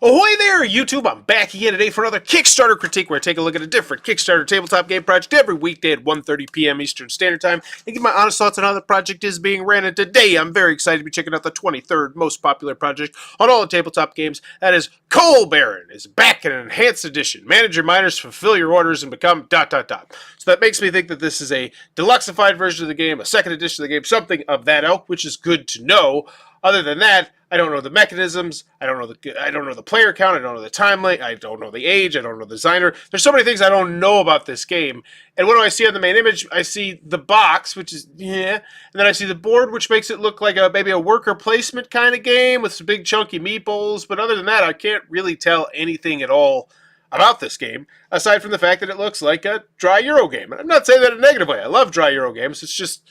Ahoy there, YouTube! I'm back again today for another Kickstarter critique where I take a look at a different Kickstarter tabletop game project every weekday at 1:30 p.m. Eastern Standard Time and give my honest thoughts on how the project is being ran. And today I'm very excited to be checking out the 23rd most popular project on all the tabletop games. That is Coal Baron is back in an enhanced edition. Manage your miners, fulfill your orders, and become ... So that makes me think that this is a deluxeified version of the game, a second edition of the game, something of that ilk, which is good to know. Other than that, I don't know the mechanisms, I don't know the player count, I don't know the timeline, I don't know the age, I don't know the designer. There's so many things I don't know about this game. And what do I see on the main image? I see the box, which is, yeah, and then I see the board, which makes it look like maybe a worker placement kind of game with some big chunky meeples. But other than that, I can't really tell anything at all about this game, aside from the fact that it looks like a dry Euro game. And I'm not saying that in a negative way. I love dry Euro games. It's just,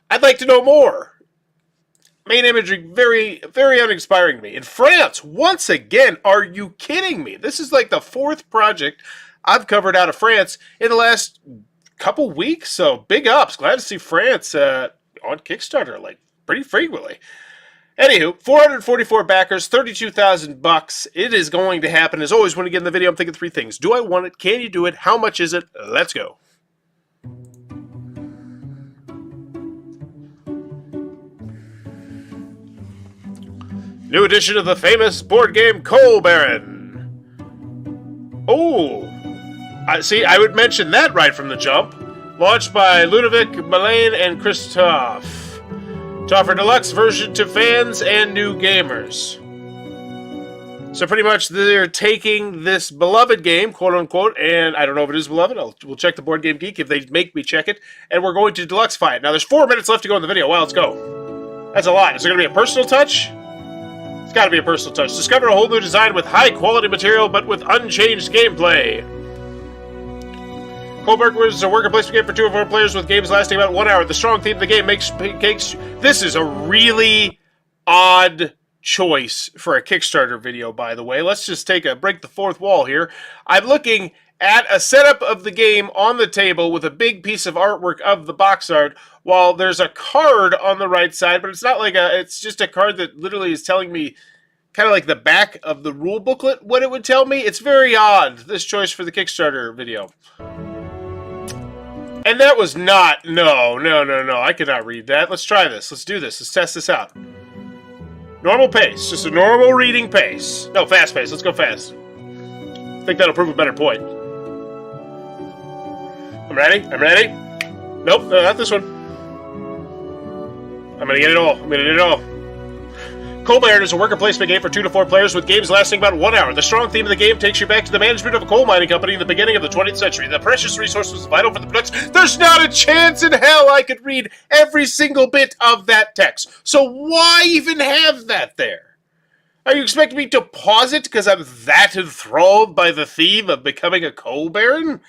I'd like to know more. Main imagery, very, very uninspiring to me. In France, once again, are you kidding me? This is like the fourth project I've covered out of France in the last couple weeks, so big ups. Glad to see France on Kickstarter, like, pretty frequently. Anywho, 444 backers, 32,000 bucks. It is going to happen. As always, when you get in the video, I'm thinking three things. Do I want it? Can you do it? How much is it? Let's go. New edition of the famous board game Coal Baron. Oh, I would mention that right from the jump. Launched by Ludovic, Malaine, and Christophe. To offer a deluxe version to fans and new gamers. So pretty much they're taking this beloved game, quote unquote, and I don't know if it is beloved. We'll check the Board Game Geek if they make me check it, and we're going to deluxeify it. Now there's 4 minutes left to go in the video. Well, let's go. That's a lot. Is there going to be a personal touch? It's got to be a personal touch. Discover a whole new design with high-quality material, but with unchanged gameplay. Coal Baron is a worker placement game for 2 or 4 players with games lasting about 1 hour. The strong theme of the game makes pancakes. This is a really odd choice for a Kickstarter video, by the way. Let's just break the fourth wall here. I'm looking at a setup of the game on the table with a big piece of artwork of the box art, while there's a card on the right side, but it's not like it's just a card that literally is telling me kind of like the back of the rule booklet what it would tell me. It's very odd, this choice for the Kickstarter video. And that was not, no, I cannot read that. Let's try this, let's do this, let's test this out. Normal pace, just a normal reading pace. No, fast pace, let's go fast. I think that'll prove a better point. I'm ready. Nope, no, not this one. I'm gonna get it all. Coal Baron is a worker placement game for 2 to 4 players with games lasting about 1 hour. The strong theme of the game takes you back to the management of a coal mining company in the beginning of the 20th century. The precious resource was vital for the production. There's not a chance in hell I could read every single bit of that text. So why even have that there? Are you expecting me to pause it because I'm that enthralled by the theme of becoming a coal baron?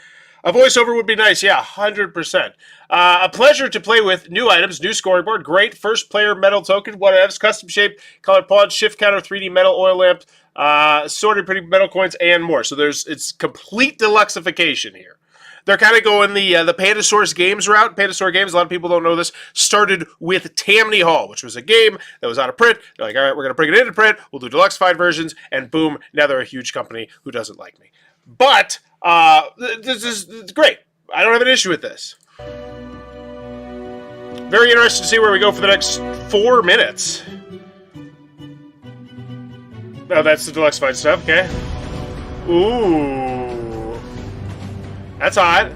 A voiceover would be nice, yeah, 100%. A pleasure to play with. New items, new scoring board, great first player metal token, whatevs, custom shaped, colored pawn, shift counter, 3D metal oil lamp, sorted pretty metal coins, and more. So it's complete deluxeification here. They're kind of going the Pandasaurus Games route. Pandasaur Games, a lot of people don't know this, started with Tammany Hall, which was a game that was out of print. They're like, all right, we're going to bring it into print. We'll do deluxeified versions, and boom, now they're a huge company who doesn't like me. But this is great. I don't have an issue with this. Very interested to see where we go for the next 4 minutes. Oh, that's the deluxeified stuff, okay. Ooh. That's hot.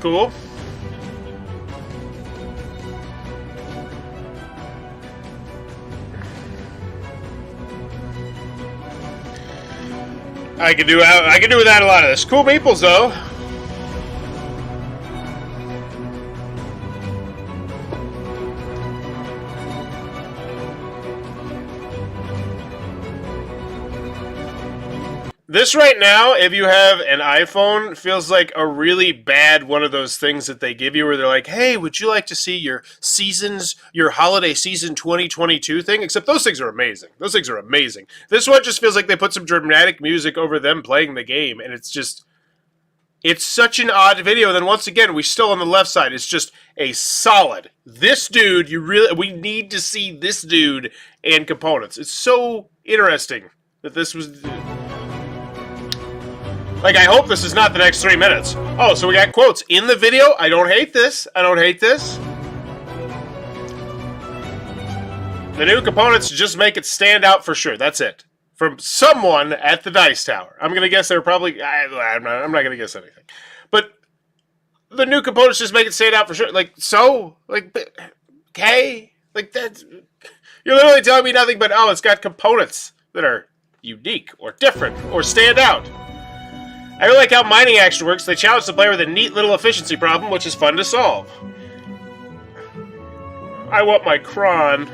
Cool. I can do without a lot of this. Cool meeples, though. This right now, if you have an iPhone, feels like a really bad one of those things that they give you where they're like, hey, would you like to see your holiday season 2022 thing? Except those things are amazing. Those things are amazing. This one just feels like they put some dramatic music over them playing the game, and it's such an odd video. Then once again, we still on the left side. It's just a solid. This dude, we need to see this dude and components. It's so interesting that this was... Like, I hope this is not the next 3 minutes. Oh, so we got quotes in the video. I don't hate this. I don't hate this. The new components just make it stand out for sure. That's it. From someone at the Dice Tower. I'm going to guess they're probably... I'm not going to guess anything. But the new components just make it stand out for sure. Like, so? Like, okay? Like, that's... You're literally telling me nothing but, oh, it's got components that are unique or different or stand out. I really like how mining action works. They challenge the player with a neat little efficiency problem, which is fun to solve. I want my cron.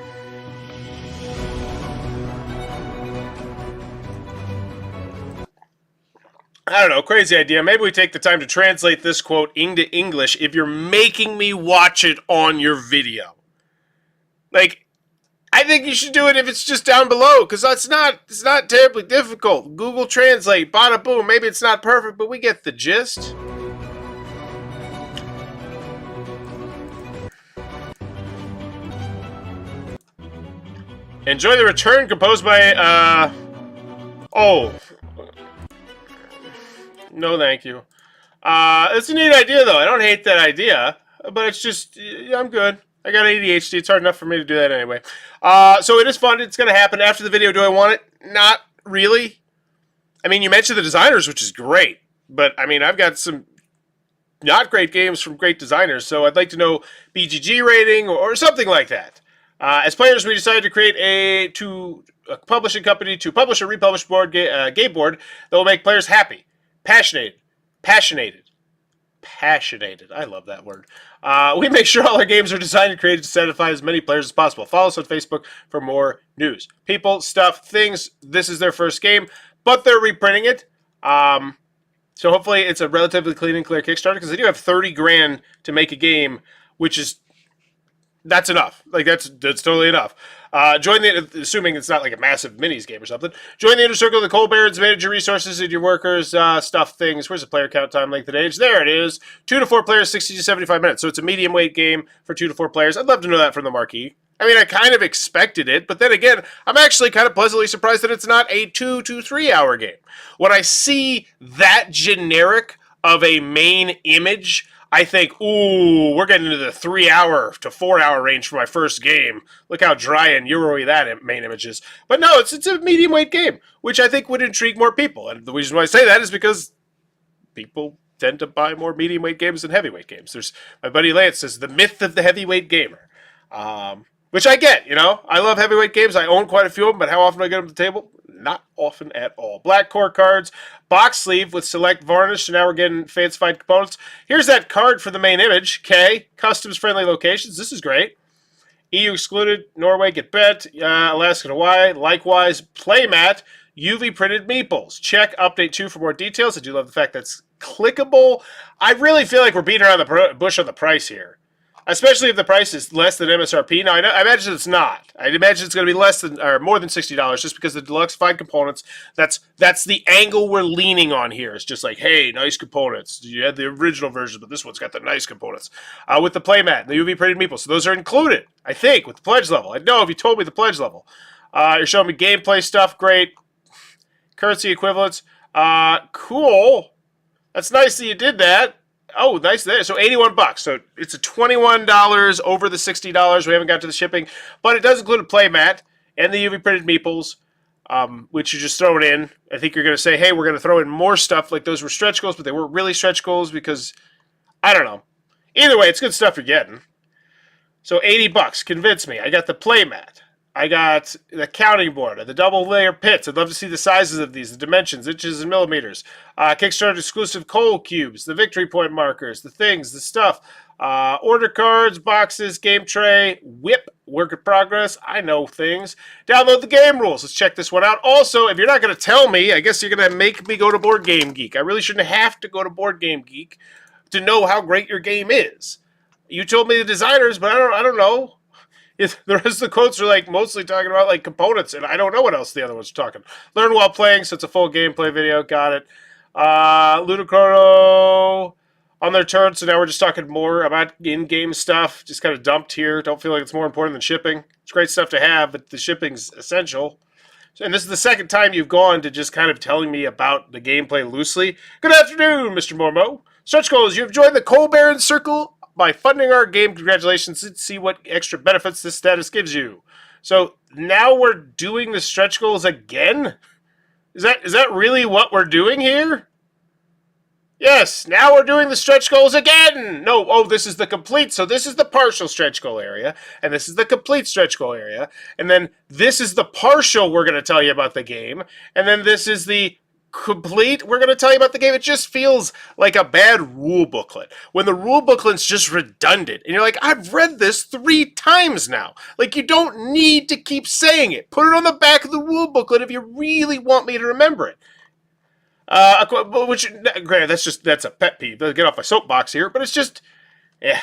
I don't know, crazy idea. Maybe we take the time to translate this quote into English if you're making me watch it on your video. Like, I think you should do it if it's just down below, because it's not terribly difficult. Google Translate, bada boom. Maybe it's not perfect, but we get the gist. Enjoy the Return, composed by, oh... No, thank you. It's a neat idea, though. I don't hate that idea, but it's just, I'm good. I got ADHD. It's hard enough for me to do that anyway. So it is fun. It's going to happen after the video. Do I want it? Not really. I mean, you mentioned the designers, which is great, but I mean, I've got some not great games from great designers, so I'd like to know BGG rating or something like that. As players, we decided to create a publishing company to publish a republished game board that will make players happy. Passionated. I love that word. We make sure all our games are designed and created to satisfy as many players as possible. Follow us on Facebook for more news. People, stuff, things. This is their first game, but they're reprinting it. So hopefully it's a relatively clean and clear Kickstarter, because they do have 30 grand to make a game, which is... That's enough. Like, that's totally enough. Join the, assuming it's not like a massive minis game or something, join the inner circle of the coal barons, manage your resources and your workers, stuff, things. Where's the player count, time, length, and age? There it is. 2 to 4 players, 60 to 75 minutes. So it's a medium weight game for 2 to 4 players. I'd love to know that from the marquee. I mean, I kind of expected it, but then again, I'm actually kind of pleasantly surprised that it's not a 2 to 3 hour game. When I see that generic of a main image, I think, ooh, we're getting into the 3 hour to 4 hour range for my first game. Look how dry and Euro-y that main image is. But no, it's a medium weight game, which I think would intrigue more people. And the reason why I say that is because people tend to buy more medium weight games than heavyweight games. There's my buddy Lance says the myth of the heavyweight gamer, which I get. You know, I love heavyweight games. I own quite a few of them, but how often do I get them to the table? Not often at all. Black core cards, box sleeve with select varnish, so now we're getting fancified components. Here's that card for the main image, K. Customs friendly locations, this is great. EU excluded, Norway get bet, Alaska and Hawaii, likewise. Playmat, UV printed meeples. Check update 2 for more details. I do love the fact that's clickable. I really feel like we're beating around the bush on the price here. Especially if the price is less than MSRP. Now, I imagine it's not. I imagine it's going to be less than or more than $60 just because the deluxe-fied components, that's the angle we're leaning on here. It's just like, hey, nice components. You had the original version, but this one's got the nice components. With the playmat and the UV printed meeples. So those are included, I think, with the pledge level. I'd know if you told me the pledge level. You're showing me gameplay stuff. Great. Currency equivalents. Cool. That's nice that you did that. Oh, nice there. So $81. So it's a $21 over the $60. We haven't got to the shipping, but it does include a playmat and the UV printed meeples, which you just throw it in. I think you're going to say, hey, we're going to throw in more stuff. Like those were stretch goals, but they weren't really stretch goals because I don't know. Either way, it's good stuff you're getting. So $80. Convince me. I got the playmat. I got the counting board, the double layer pits. I'd love to see the sizes of these, the dimensions, inches and millimeters. Kickstarter exclusive coal cubes, the victory point markers, the things, the stuff. Order cards, boxes, game tray, whip, work in progress. I know things. Download the game rules. Let's check this one out. Also, if you're not going to tell me, I guess you're going to make me go to Board Game Geek. I really shouldn't have to go to Board Game Geek to know how great your game is. You told me the designers, but I don't know. The rest of the quotes are like mostly talking about like components, and I don't know what else the other ones are talking. Learn while playing, so it's a full gameplay video. Got it. Ludicrolo. on their turn, so now we're just talking more about in-game stuff. Just kind of dumped here. Don't feel like it's more important than shipping. It's great stuff to have, but the shipping's essential. And this is the second time you've gone to just kind of telling me about the gameplay loosely. Good afternoon, Mr. Mormo. Stretch goals. You have joined the Coal Baron Circle by funding our game. Congratulations. Let's see what extra benefits this status gives you. So now we're doing the stretch goals again? Is that really what we're doing here? Yes, now we're doing the stretch goals again. No, oh, this is the complete. So this is the partial stretch goal area, and this is the complete stretch goal area, and then this is the partial we're going to tell you about the game, and then this is the complete we're going to tell you about the game. It just feels like a bad rule booklet. When the rule booklet's just redundant, and you're like, I've read this 3 times now. Like, you don't need to keep saying it. Put it on the back of the rule booklet if you really want me to remember it. Which, granted, that's a pet peeve. Get off my soapbox here, but it's just, yeah.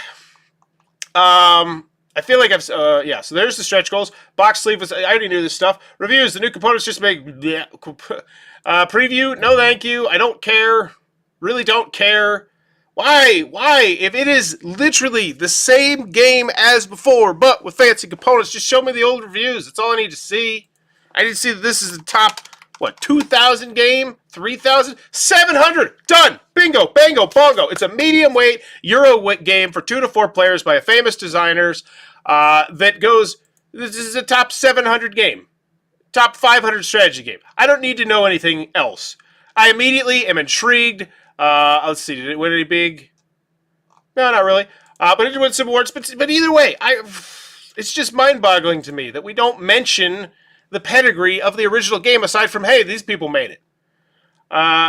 I feel like yeah, so there's the stretch goals. Box sleeve was, I already knew this stuff. Reviews, the new components just make, preview, no thank you, I don't care, really don't care. Why? If it is literally the same game as before, but with fancy components, just show me the old reviews. That's all I need to see. I need to see that this is the top, 2,000 game? 3,000? 700! Done! Bingo, bango, bongo. It's a medium weight Euro game for 2 to 4 players by a famous designers that goes, this is a top 700 game. Top 500 strategy game. I don't need to know anything else. I immediately am intrigued. Let's see, did it win any big? No, not really. But it did win some awards. But either way, it's just mind-boggling to me that we don't mention the pedigree of the original game, aside from, hey, these people made it.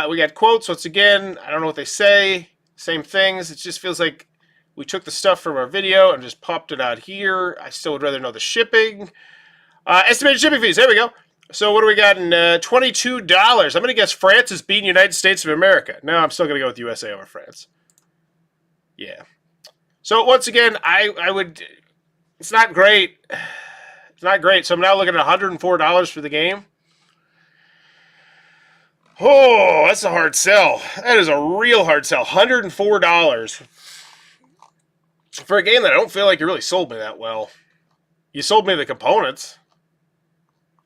We got quotes, once again, I don't know what they say, same things, it just feels like we took the stuff from our video and just popped it out here. I still would rather know the shipping. Estimated shipping fees, there we go. So what do we got in $22? I'm going to guess France is beating United States of America. No, I'm still going to go with USA over France. Yeah. So once again, I would, it's not great. It's not great. So I'm now looking at $104 for the game. Oh, that's a hard sell. That is a real hard sell. $104 for a game that I don't feel like you really sold me that well. You sold me the components.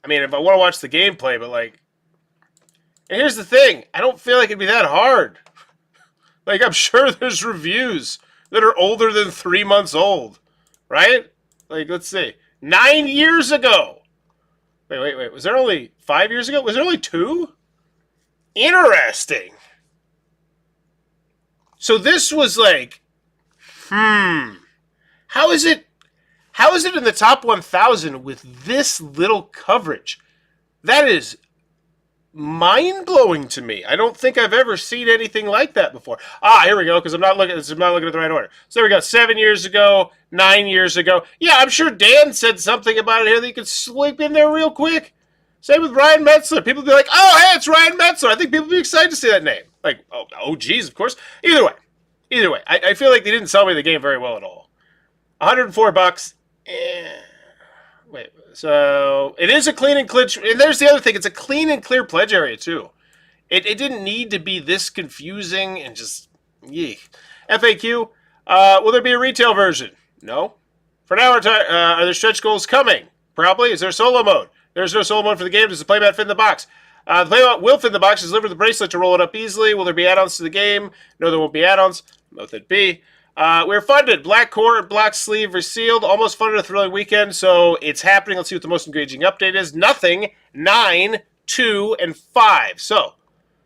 I mean, if I want to watch the gameplay, but like, and here's the thing. I don't feel like it'd be that hard. Like, I'm sure there's reviews that are older than 3 months old, right? Like, let's see. 9 years ago. Wait. Was there only 5 years ago? Was there only 2? Interesting. So this was like, how is it in the top 1,000 with this little coverage? That is mind-blowing to me. I don't think I've ever seen anything like that before. Here we go, because I'm not looking at the right order. So there we go, 7 years ago, 9 years ago. Yeah, I'm sure Dan said something about it here that you could sweep in there real quick. Same with Ryan Metzler. People be like, oh, hey, it's Ryan Metzler. I think people be excited to see that name. Like, oh, geez, of course. Either way, I feel like they didn't sell me the game very well at all. $104. Wait, so it is a clean and clear, and there's the other thing, it's a clean and clear pledge area too. It didn't need to be this confusing and just, yeek. FAQ, will there be a retail version? No. For now, are there stretch goals coming? Probably. Is there solo mode? There's no solo mode for the game. Does the playmat fit in the box? The playmat will fit in the box. Just deliver the bracelet to roll it up easily. Will there be add-ons to the game? No, there won't be add-ons. Method B. We're funded. Black core and black sleeve resealed. Almost funded a thrilling weekend, so it's happening. Let's see what the most engaging update is. Nothing. 9, 2, and 5. So,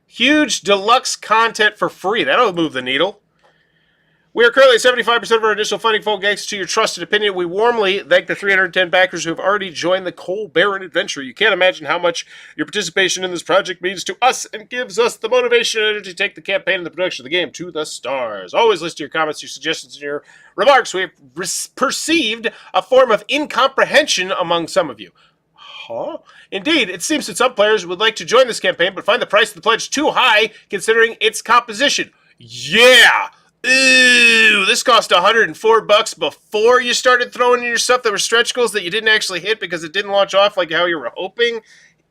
huge deluxe content for free. That'll move the needle. We are currently at 75% of our initial funding, folks. Thanks to your trusted opinion. We warmly thank the 310 backers who have already joined the Coal Baron adventure. You can't imagine how much your participation in this project means to us and gives us the motivation and energy to take the campaign and the production of the game to the stars. Always list your comments, your suggestions, and your remarks. We have perceived a form of incomprehension among some of you. Huh? Indeed, it seems that some players would like to join this campaign but find the price of the pledge too high considering its composition. Yeah! Ooh, this cost $104 before you started throwing in your stuff that were stretch goals that you didn't actually hit because it didn't launch off like how you were hoping.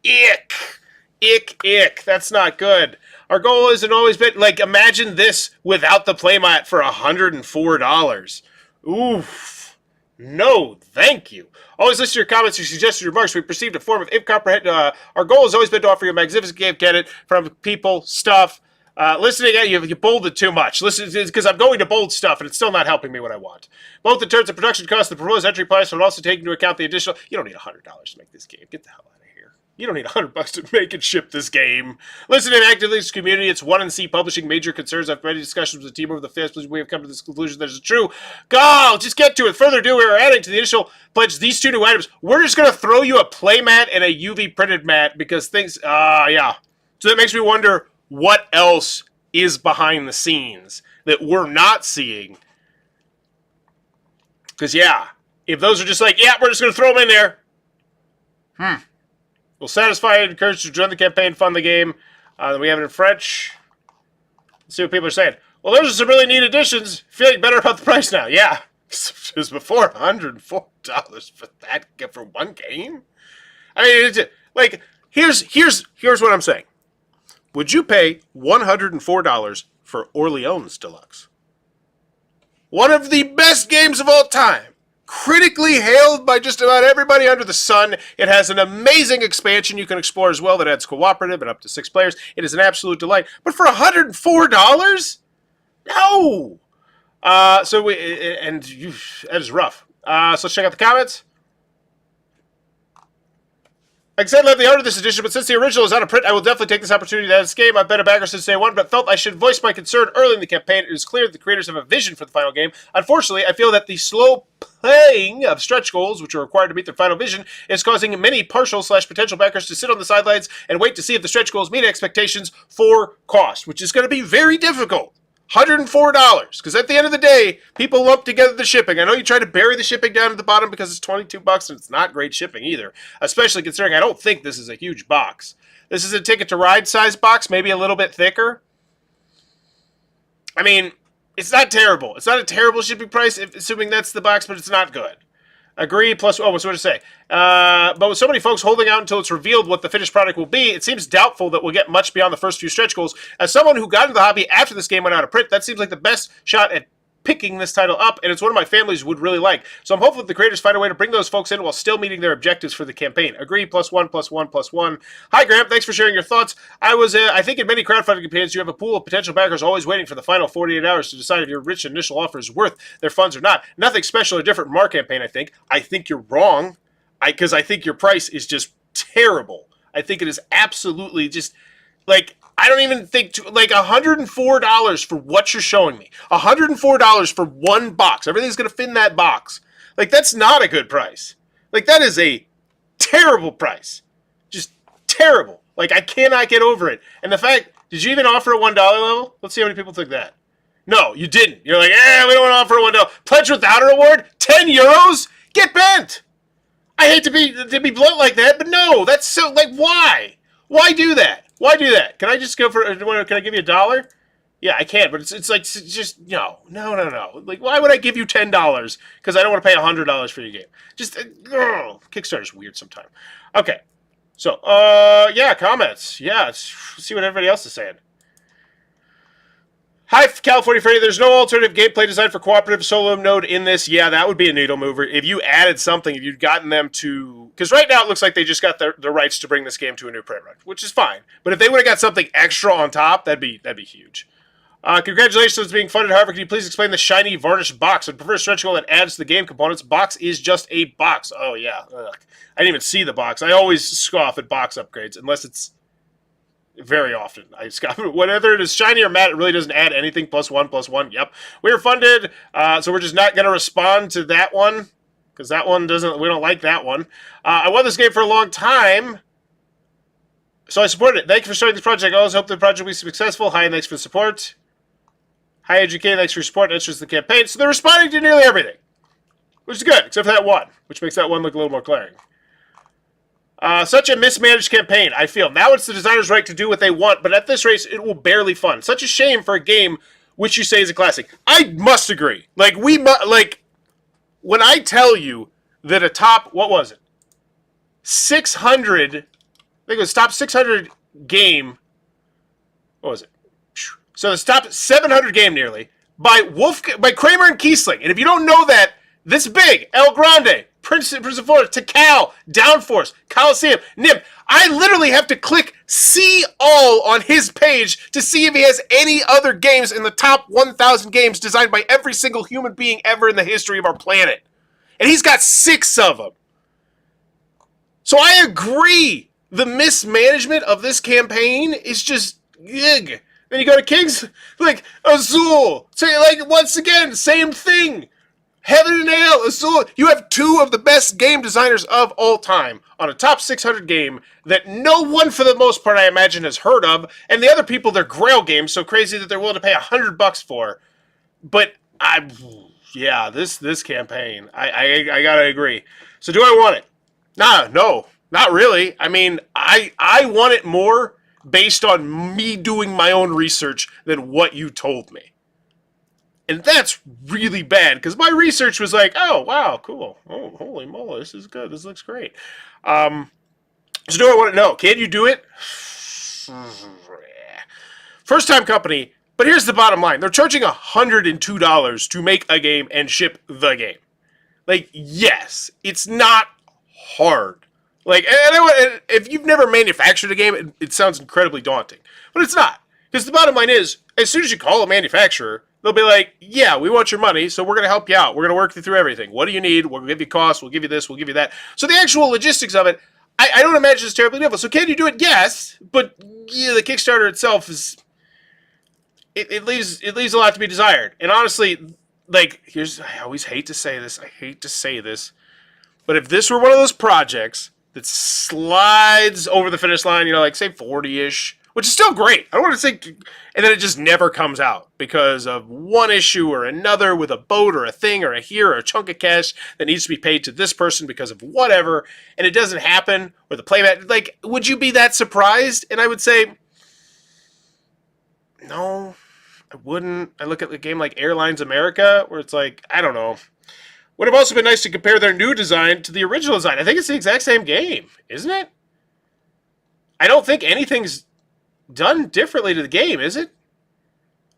Ick. That's not good. Our goal isn't always been, like, imagine this without the playmat for $104. Oof. No, thank you. Always listen to your comments or suggested remarks. We perceived a form of incomprehension. Our goal has always been to offer you a magnificent game. Get it from people, stuff. Listening at you bolded too much. Listen, because I'm going to bold stuff and it's still not helping me what I want. Both in terms of production cost, the proposed entry price, but also take into account the additional. You don't need $100 to make this game. Get the hell out of here. You don't need $100 to make and ship this game. Listen and actively this community. It's 1&C publishing major concerns. I've had many discussions with the team over the fast. We have come to this conclusion that is true. Go! Just get to it. Further ado, we are adding to the initial pledge these 2 new items. We're just going to throw you a play mat and a UV printed mat because things. Yeah. So that makes me wonder what else is behind the scenes that we're not seeing. Because, yeah, if those are just like, yeah, we're just going to throw them in there. We'll satisfy and encourage you to join the campaign, fund the game. We have it in French. Let's see what people are saying. Well, those are some really neat additions. Feeling better about the price now. Yeah. It was before $104 for that, for one game. I mean, it's, like, here's what I'm saying. Would you pay $104 for Orleans Deluxe? One of the best games of all time. Critically hailed by just about everybody under the sun. It has an amazing expansion you can explore as well that adds cooperative and up to 6 players. It is an absolute delight. But for $104? No! That is rough. So let's check out the comments. Like I said, I love the art of this edition, but since the original is out of print, I will definitely take this opportunity to add this game. I've been a backer since day one, but felt I should voice my concern early in the campaign. It is clear that the creators have a vision for the final game. Unfortunately, I feel that the slow playing of stretch goals, which are required to meet their final vision, is causing many partial/potential backers to sit on the sidelines and wait to see if the stretch goals meet expectations for cost, which is going to be very difficult. $104, because at the end of the day, people lump together the shipping. I know you try to bury the shipping down at the bottom because it's $22 and it's not great shipping either, especially considering I don't think this is a huge box. This is a Ticket to Ride size box, maybe a little bit thicker. I mean, it's not terrible. It's not a terrible shipping price, assuming that's the box, but it's not good. Agree, plus, what's what to say? But with so many folks holding out until it's revealed what the finished product will be, it seems doubtful that we'll get much beyond the first few stretch goals. As someone who got into the hobby after this game went out of print, that seems like the best shot at picking this title up, and it's one of my families would really like. So I'm hopeful that the creators find a way to bring those folks in while still meeting their objectives for the campaign. Agree, +1, +1, +1. Hi, Graham. Thanks for sharing your thoughts. I think in many crowdfunding campaigns, you have a pool of potential backers always waiting for the final 48 hours to decide if your rich initial offer is worth their funds or not. Nothing special or different from our campaign, I think. I think you're wrong, because I think your price is just terrible. I think it is absolutely just, like, I don't even think, like, $104 for what you're showing me. $104 for one box. Everything's going to fit in that box. Like, that's not a good price. Like, that is a terrible price. Just terrible. Like, I cannot get over it. And the fact, did you even offer a $1 level? Let's see how many people took that. No, you didn't. You're like, we don't want to offer a $1. Pledge without a reward? 10 euros? Get bent. I hate to be blunt like that, but no, that's so, like, why? Why do that? Why do that? Can I just go for, can I give you $1? Yeah, I can, but it's like, just, no. Like, why would I give you $10? Because I don't want to pay $100 for your game. Just, Kickstarter's weird sometimes. Okay, so, yeah, comments. Yeah, let's see what everybody else is saying. Hi, California Freddy. There's no alternative gameplay design for cooperative solo mode in this. Yeah, that would be a needle mover. If you added something, if you'd gotten them to... Because right now it looks like they just got the rights to bring this game to a new print run, which is fine. But if they would have got something extra on top, that'd be huge. Congratulations on being funded. However, can you please explain the shiny varnished box? I'd prefer a stretch goal that adds to the game components. Box is just a box. Oh, yeah. Ugh. I didn't even see the box. I always scoff at box upgrades, unless it's... Very often. I scoff. Whether it is shiny or matte, it really doesn't add anything. +1, +1. Yep. We are funded, so we're just not going to respond to that one, because that one doesn't, we don't like that one. I want this game for a long time, so I supported it. Thank you for starting this project. I always hope the project will be successful. Hi, and thanks for the support. Hi, EduK, thanks for your support. Interest in the campaign. So they're responding to nearly everything, which is good, except for that one, which makes that one look a little more glaring. Such a mismanaged campaign, I feel. Now it's the designer's right to do what they want, but at this rate, it will barely fund. Such a shame for a game which you say is a classic. I must agree. Like, when I tell you that a top, what was it? 600, I think it was top 600 game, what was it? So this top 700 game nearly by Kramer and Kiesling. And if you don't know that, this big, El Grande, Prince of Florida, Tikal, Downforce, Coliseum, Nib. I literally have to click see all on his page to see if he has any other games in the top 1,000 games designed by every single human being ever in the history of our planet. And he's got 6 of them. So I agree. The mismanagement of this campaign is just yig. Then you go to Kings, like Azul. Say, like, once again, same thing. Heaven and Hell, Azul. You have 2 of the best game designers of all time on a top 600 game that no one, for the most part, I imagine, has heard of. And the other people, they're Grail games, so crazy that they're willing to pay $100 for. But this campaign, I gotta agree. So do I want it? No, not really. I mean, I want it more based on me doing my own research than what you told me. And that's really bad, because my research was like, oh, wow, cool. Oh, holy moly, this is good. This looks great. So do I want to know? Can you do it? First-time company, but here's the bottom line. They're charging $102 to make a game and ship the game. Like, yes, it's not hard. Like, and if you've never manufactured a game, it sounds incredibly daunting. But it's not. Because the bottom line is, as soon as you call a manufacturer, they'll be like, yeah, we want your money, so we're going to help you out. We're going to work you through everything. What do you need? We'll give you costs. We'll give you this. We'll give you that. So the actual logistics of it, I don't imagine it's terribly difficult. So can you do it? Yes. But yeah, the Kickstarter itself is... It leaves a lot to be desired. And honestly, like, I always hate to say this. But if this were one of those projects that slides over the finish line, like, say 40-ish, which is still great. I don't want to say, and then it just never comes out because of one issue or another with a boat or a thing or a here or a chunk of cash that needs to be paid to this person because of whatever, and it doesn't happen, or the playback, like, would you be that surprised? And I would say, no, I wouldn't. I look at a game like Airlines America, where it's like, I don't know. Would have also been nice to compare their new design to the original design. I think it's the exact same game, isn't it? I don't think anything's done differently to the game, is it?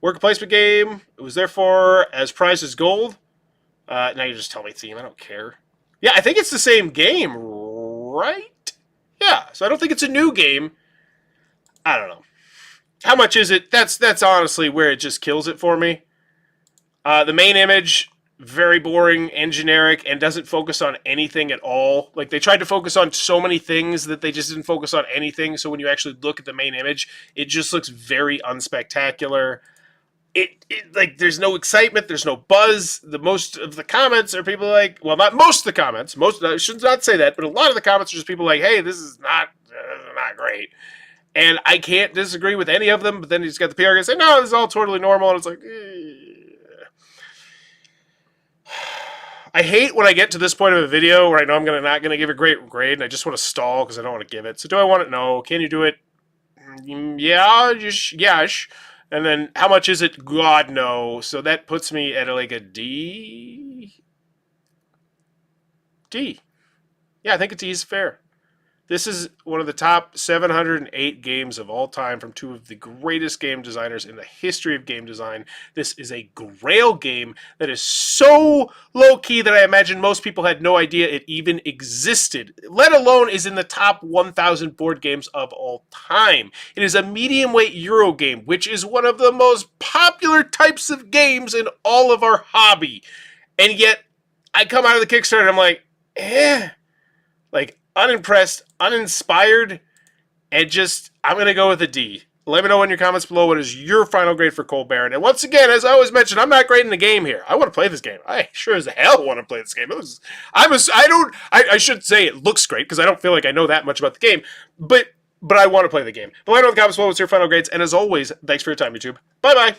Worker placement game. It was therefore as prized as gold. Now you just tell me theme. I don't care. Yeah, I think it's the same game, right? Yeah, so I don't think it's a new game. I don't know. How much is it? That's honestly where it just kills it for me. The main image, very boring and generic and doesn't focus on anything at all. Like, they tried to focus on so many things that they just didn't focus on anything. So when you actually look at the main image, it just looks very unspectacular. It like, there's no excitement, there's no buzz. The most of the comments are people like, well, not most of the comments. I should not say that, but a lot of the comments are just people like, hey, this is not great. And I can't disagree with any of them, but then he's got the PR guy say, no, this is all totally normal. And it's like, I hate when I get to this point of a video where I know I'm not going to give a great grade, and I just want to stall because I don't want to give it. So do I want it? No. Can you do it? Yeah, yes. And then how much is it? God, no. So that puts me at like a D. D. Yeah, I think a D is fair. This is one of the top 708 games of all time from 2 of the greatest game designers in the history of game design. This is a Grail game that is so low-key that I imagine most people had no idea it even existed, let alone is in the top 1,000 board games of all time. It is a medium-weight Euro game, which is one of the most popular types of games in all of our hobby. And yet, I come out of the Kickstarter and I'm like, like, unimpressed, uninspired, and just, I'm going to go with a D. Let me know in your comments below what is your final grade for Cold Baron. And once again, as I always mention, I'm not grading the game here. I want to play this game. I sure as hell want to play this game. I should say it looks great because I don't feel like I know that much about the game, but I want to play the game. But let me know in the comments below what's your final grades. And as always, thanks for your time, YouTube. Bye-bye.